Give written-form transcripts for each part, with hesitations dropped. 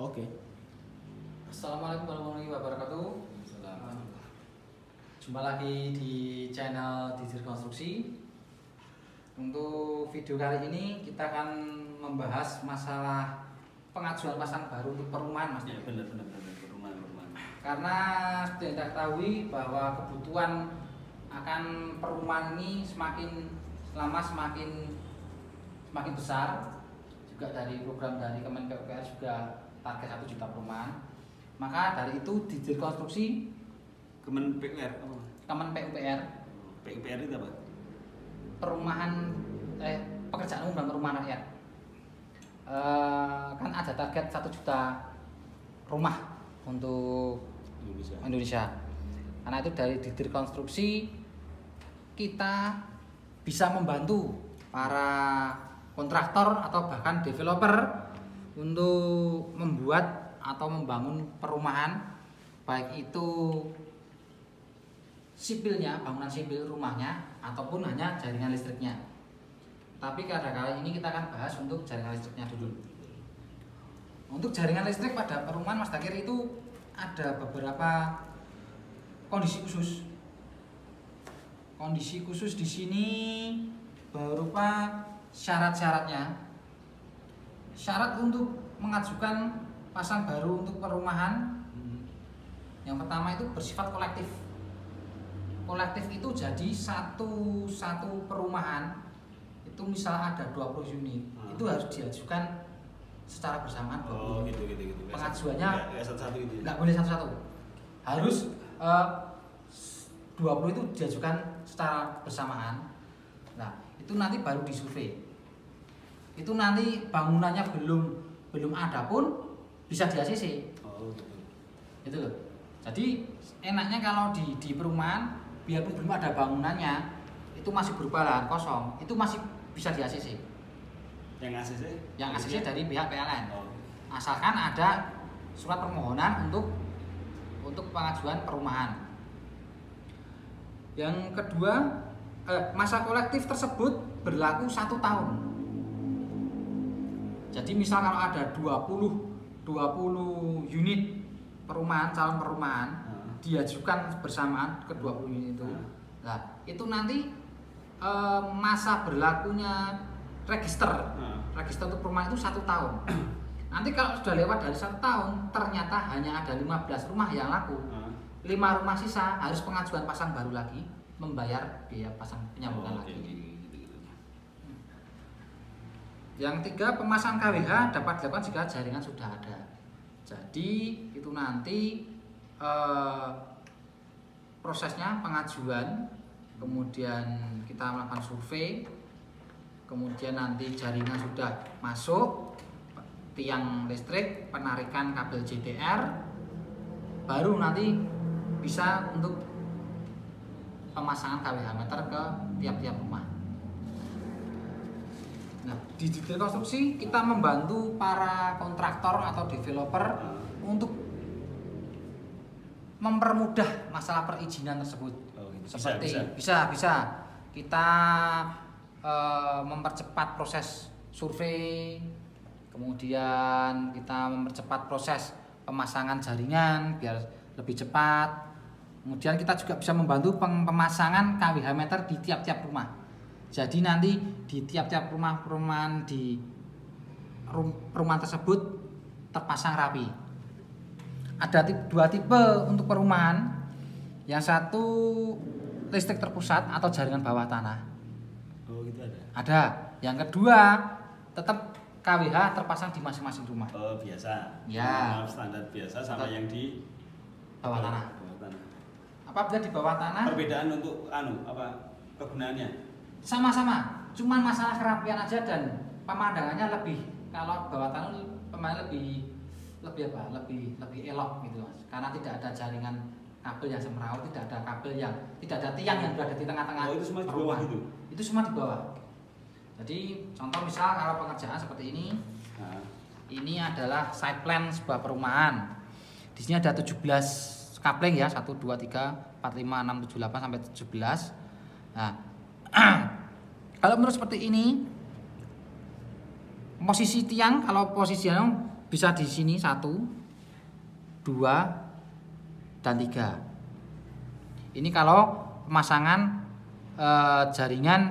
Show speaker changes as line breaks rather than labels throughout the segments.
Oke.
Assalamualaikum warahmatullahi wabarakatuh. Jumpa lagi di channel Digital Konstruksi. Untuk video kali ini kita akan membahas masalah pengajuan pasang baru untuk perumahan, Mas.
Ya, benar perumahan.
Karena seperti yang kita ketahui bahwa kebutuhan akan perumahan ini semakin besar. Juga dari program dari Kementerian PUPR juga target 1 juta perumahan. Maka dari itu Digital Konstruksi
Kemen PUPR apa?
Kemen PUPR.
PUPR itu apa?
Pekerjaan umum dan perumahan rakyat. Kan ada target 1 juta rumah untuk Indonesia. Karena itu dari Digital Konstruksi kita bisa membantu para kontraktor atau bahkan developer untuk membuat atau membangun perumahan, baik itu sipilnya, bangunan sipil rumahnya ataupun hanya jaringan listriknya. Tapi pada kali ini kita akan bahas untuk jaringan listriknya dulu. Untuk jaringan listrik pada perumahan, Mas Dakir, itu ada beberapa kondisi khusus. Kondisi khusus di sini berupa syarat-syaratnya. Syarat untuk mengajukan pasang baru untuk perumahan, yang pertama itu bersifat kolektif. Kolektif itu jadi satu perumahan itu misal ada 20 unit, itu harus diajukan secara bersamaan 20 unit.
Gitu.
Pengajuannya nggak boleh satu-satu, harus 20 itu diajukan secara bersamaan. Nah, itu nanti baru disurvei. Itu nanti bangunannya belum ada pun bisa di ACC.
Oh, gitu.
Itu loh. Jadi enaknya kalau di perumahan biarpun belum ada bangunannya, itu masih berupa lahan kosong, itu masih bisa di ACC.
Yang ACC?
Yang ACC dari pihak PLN.
Oh.
Asalkan ada surat permohonan untuk pengajuan perumahan. Yang kedua, masa kolektif tersebut berlaku 1 tahun. Jadi misal kalau ada 20 unit perumahan, calon perumahan diajukan bersamaan ke 20 unit itu. Nah, itu nanti masa berlakunya register untuk perumahan itu 1 tahun. Nanti kalau sudah lewat dari 1 tahun, ternyata hanya ada 15 rumah yang laku. 5 rumah sisa harus pengajuan pasang baru lagi, membayar biaya pasang penyambungan lagi. Yang 3, pemasang KWH dapat dilakukan jika jaringan sudah ada. Jadi itu nanti prosesnya pengajuan, kemudian kita melakukan survei, kemudian nanti jaringan sudah masuk, tiang listrik, penarikan kabel JDR, baru nanti bisa untuk pemasangan KWH meter ke tiap-tiap rumah. Nah, di Digital Konstruksi kita membantu para kontraktor atau developer untuk mempermudah masalah perizinan tersebut.
Oh, gitu.
Bisa kita mempercepat proses survei, kemudian kita mempercepat proses pemasangan jaringan biar lebih cepat. Kemudian kita juga bisa membantu pemasangan KWH meter di tiap-tiap rumah. Jadi nanti di tiap-tiap perumahan di perumahan tersebut terpasang rapi. Ada 2 tipe untuk perumahan. Yang satu listrik terpusat atau jaringan bawah tanah.
Oh, gitu ada.
Ada. Yang kedua tetap KWH terpasang di masing-masing rumah.
Oh, biasa.
Ya.
Standar biasa sama yang di
bawah tanah. Apabila di bawah tanah,
perbedaan untuk kegunaannya?
Sama-sama, cuman masalah kerapian aja dan pemandangannya lebih. Kalau bawah tanah pemandangan lebih elok gitu, Mas. Karena tidak ada jaringan kabel yang semrawut, tidak ada tiang yang berada di tengah-tengah.
Oh, itu semua di bawah itu?
Itu semua di bawah. Jadi contoh misal kalau pengerjaan seperti ini, ini adalah site plan sebuah perumahan. Di sini ada 17 coupling ya, 1, 2, 3, 4, 5, 6, 7, 8 sampai 17. Nah, kalau menurut seperti ini, posisi tiang kalau posisi bisa di sini 1, 2, dan 3. Ini kalau pemasangan jaringan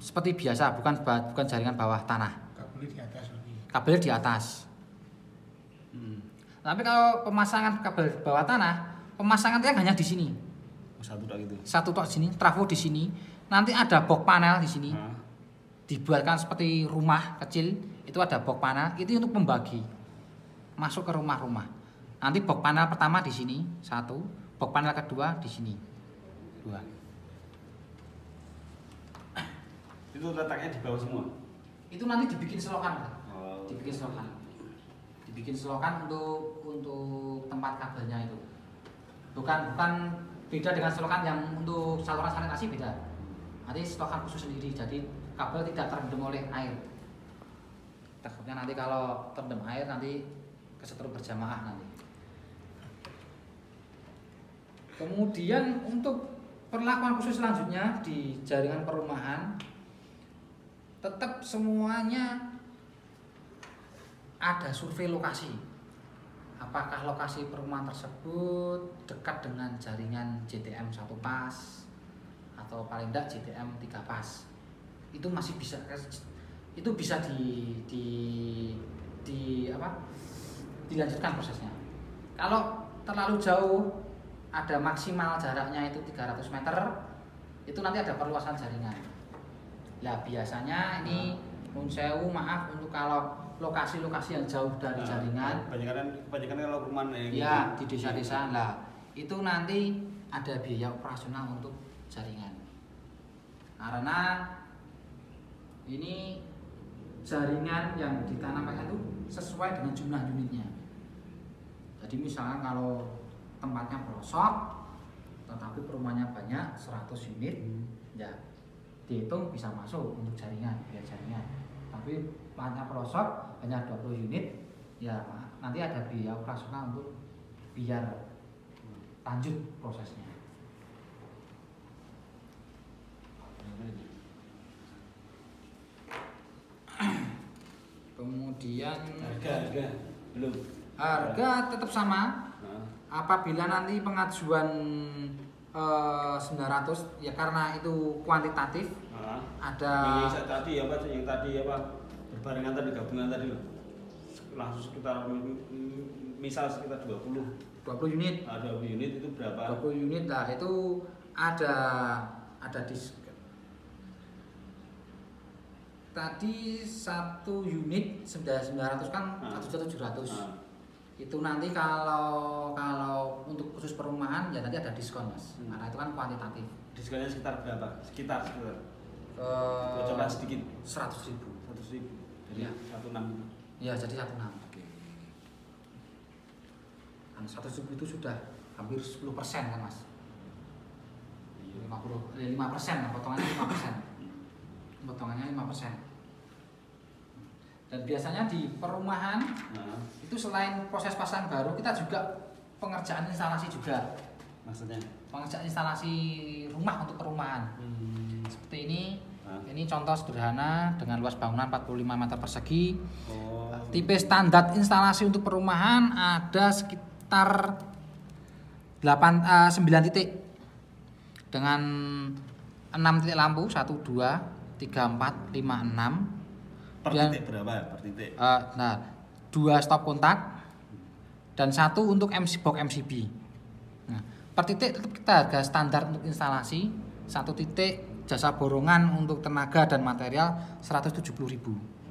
seperti biasa, bukan jaringan bawah tanah.
Kabelnya di atas lagi.
Kabel di atas. Tapi kalau pemasangan kabel bawah tanah, pemasangan yang hanya di sini.
Satu tok gitu.
Satu tok sini, trafo di sini. Nanti ada box panel di sini. Dibuatkan seperti rumah kecil, itu ada box panel, itu untuk membagi masuk ke rumah-rumah. Nanti box panel pertama di sini, 1, box panel kedua di sini, 2.
Itu letaknya di bawah semua.
Itu nanti dibikin selokan, Pak.
Oh.
Dibikin selokan. Dibikin selokan untuk tempat kabelnya itu. Bukan beda dengan selokan yang untuk saluran sanitasi, beda. Nanti selokan khusus sendiri, jadi kabel tidak terendam oleh air. Takutnya nanti kalau terendam air nanti kesetrum berjamaah nanti. Kemudian untuk perlakuan khusus selanjutnya di jaringan perumahan, tetap semuanya ada survei lokasi. Apakah lokasi perumahan tersebut dekat dengan jaringan JTM 1 pas atau paling tidak JTM 3 pas. Itu masih bisa, itu bisa dilanjutkan prosesnya. Kalau terlalu jauh, ada maksimal jaraknya itu 300 meter, itu nanti ada perluasan jaringan. Lah biasanya ini nun sewu, maaf untuk kalau lokasi-lokasi yang jauh dari jaringan,
kebanyakan kalau perumahan
ya di desa-desa lah, itu nanti ada biaya operasional untuk jaringan. Karena ini jaringan yang ditanamkan itu sesuai dengan jumlah unitnya. Jadi misalnya kalau tempatnya pelosok tetapi perumahannya banyak 100 unit, ya dihitung bisa masuk untuk jaringan, biaya jaringan. Tapi tempatnya pelosok hanya 20 unit, ya nanti ada biaya operasional untuk biar lanjut prosesnya. Kemudian
harga belum.
Harga tetap sama. Apabila nanti pengajuan 900 ya karena itu kuantitatif. Ada
yang tadi berbarengan tadi gabungan tadi loh. Langsung sekitar misal sekitar 20
unit.
20 unit itu berapa?
20 unit lah itu ada diskon. Tadi 1 unit 900 kan 1.700. Itu nanti kalau untuk khusus perumahan ya nanti ada diskon, Mas. Karena itu kan kuantitatif.
Diskonnya sekitar berapa? Sekitar
Coba
sedikit.
100.000.
100.000. Jadi
Ya.
16.
Ya, jadi 16.
Oke.
Kan 100.000 itu sudah hampir 10% kan, Mas. 5%, potongannya 5%. Potongannya 5%. Dan biasanya di perumahan itu selain proses pasang baru, kita juga pengerjaan instalasi juga.
Maksudnya?
Pengerjaan instalasi rumah untuk perumahan. Seperti ini contoh sederhana dengan luas bangunan 45 meter persegi. Tipe standar instalasi untuk perumahan ada sekitar 9 titik dengan 6 titik lampu, 1, 2, 3, 4, 5, 6.
Per titik berapa? Per titik?
2 stop kontak dan 1 untuk box MCB. Nah, per titik tetap kita harga standar untuk instalasi, 1 titik jasa borongan untuk tenaga dan material 170.000.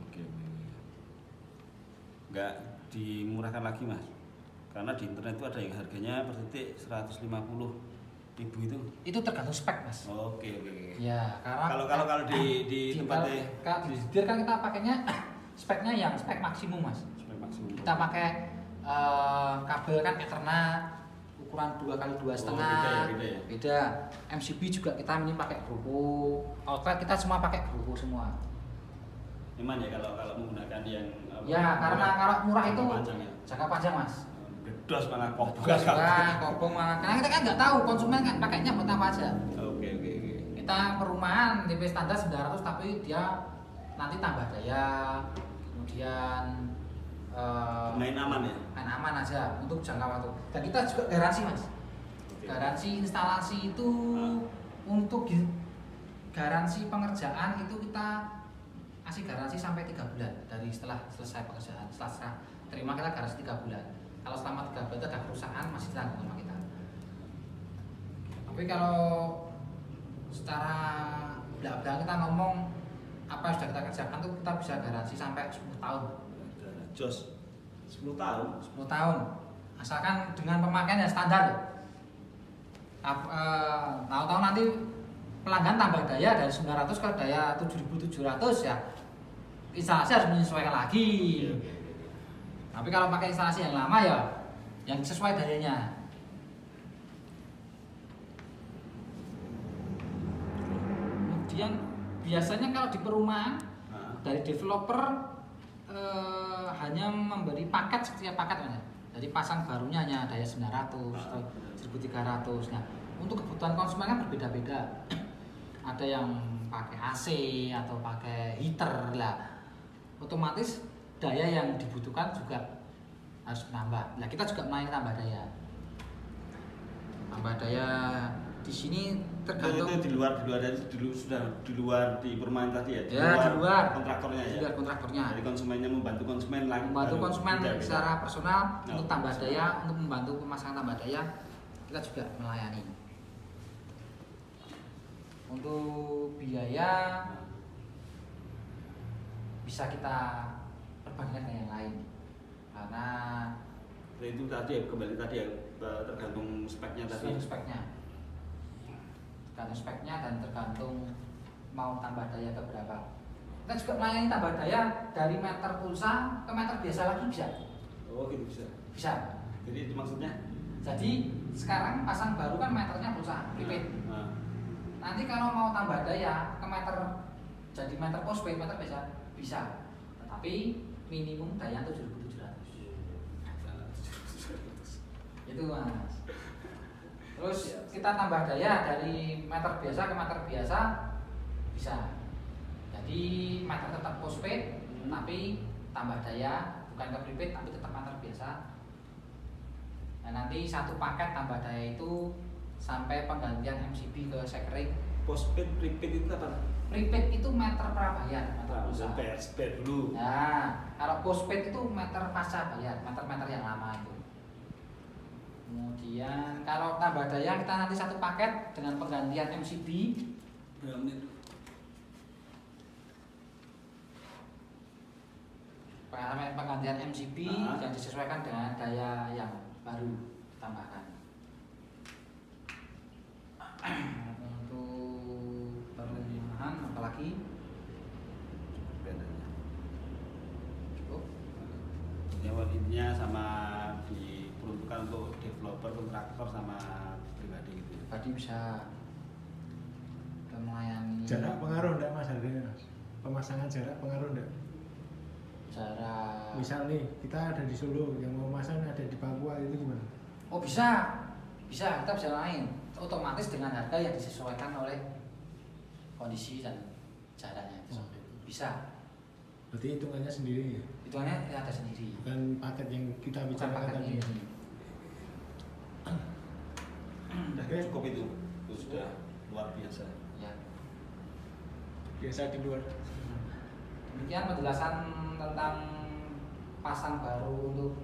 Oke. Enggak dimurahkan lagi, Mas. Karena di internet itu ada yang harganya per titik 150.000 itu.
Itu tergantung spek, Mas.
Oke.
Ya, karena
kalau di tempatnya
kalau di setir kan kita pakainya speknya yang spek maksimum, Mas.
spek maksimum.
Kita pakai kabel kan Ethernet ukuran 2x2,5. Beda. MCB juga kita ini pakai grupo. Outlet kita semua pakai grupo semua.
Gimana ya kalau menggunakan yang
Ya, karena kalau murah itu
panjang ya?
jangka panjang, Mas.
Gedos malah kobong.
Kobong malah. Karena kita kan nggak tahu konsumen kan pakainya buat apa aja.
Oke.
Kita perumahan tipe standar 900 tapi dia nanti tambah daya, kemudian
main aman ya.
main aman aja untuk jangka waktu. Dan kita juga garansi mas.
Oke.
Garansi instalasi itu untuk garansi pengerjaan itu kita kasih garansi sampai 3 bulan dari setelah selesai pekerjaan. Setelah terima kita garansi 3 bulan. Kalau selama 3 bulan itu ada kerusakan masih ditanggung sama kita. Tapi kalau secara belak-belakan kita ngomong apa yang sudah kita kerjakan tuh kita bisa garansi sampai 10 tahun.
Jos 10 tahun.
10 tahun. Asalkan dengan pemakaian yang standar. Tahu-tahu nanti pelanggan tambah daya dari 900 ke daya 7700 ya. Instalasi harus menyesuaikan lagi. Tapi kalau pakai instalasi yang lama ya yang sesuai dayanya. Kemudian biasanya kalau di perumahan dari developer hanya memberi paket setiap paket aja. Jadi pasang barunya hanya daya 900 atau 1300. Nah, untuk kebutuhan konsumen kan berbeda-beda. Ada yang pakai AC atau pakai heater lah. Otomatis daya yang dibutuhkan juga harus menambah. Nah, kita juga melayani tambah daya. Tambah daya di sini tergantung
itu di luar dari dulu sudah di luar di perumahan tadi ya.
Di luar
kontraktornya ya.
Di luar kontraktornya.
Jadi konsumennya membantu konsumen lagi.
Membantu konsumen secara personal
No.
untuk tambah daya, untuk membantu pemasangan tambah daya kita juga melayani. Untuk biaya bisa kita perbandingkan dengan yang lain karena
itu tadi ya, kembali tadi ya tergantung speknya tadi.
Tergantung speknya dan tergantung mau tambah daya ke berapa. Kita juga melayani tambah daya dari meter pulsa ke meter biasa lagi bisa.
Oh gitu bisa.
Bisa.
Jadi itu maksudnya?
Jadi sekarang pasang baru kan meternya pulsa prepaid.
Nah.
Nanti kalau mau tambah daya ke meter jadi meter postpaid meter biasa bisa. Tetapi minimum daya 7700. Itu mas. Terus kita tambah daya dari meter biasa ke meter biasa bisa. Jadi meter tetap postpaid tapi tambah daya bukan ke prepaid tapi tetap meter biasa. Nah, nanti satu paket tambah daya itu sampai penggantian MCB ke sekring.
Postpaid, prepaid itu apa?
Prepaid itu meter prabayar, meter pulsa.
Prepaid dulu.
Nah, kalau postpaid itu meter pasca bayar, meter-meter yang lama itu. Kemudian kalau tambah daya kita nanti satu paket dengan penggantian MCB.
Berapa menit?
Penggantian MCB yang disesuaikan dengan daya yang baru ditambahkan. Untuk perumahan apalagi? Cukup.
Intinya sama diperuntukkan untuk developer, kontraktor sama pribadi gitu.
Tadi bisa melayani.
Jarak pengaruh enggak mas harganya mas? Pemasangan jarak pengaruh enggak?
Jarak.
Misal nih kita ada di Solo yang mau masang ada di Papua itu gimana?
Oh bisa kita bisa main otomatis dengan harga yang disesuaikan oleh kondisi dan jaraknya itu. Bisa.
Berarti hitungannya sendiri ya?
Hitungannya ada sendiri.
Bukan paket yang kita
Bukan
bicarakan
paket
tadi.
ini.
Udah cukup itu sudah luar biasa.
Ya.
Biasa di luar.
Demikian penjelasan tentang pasang baru untuk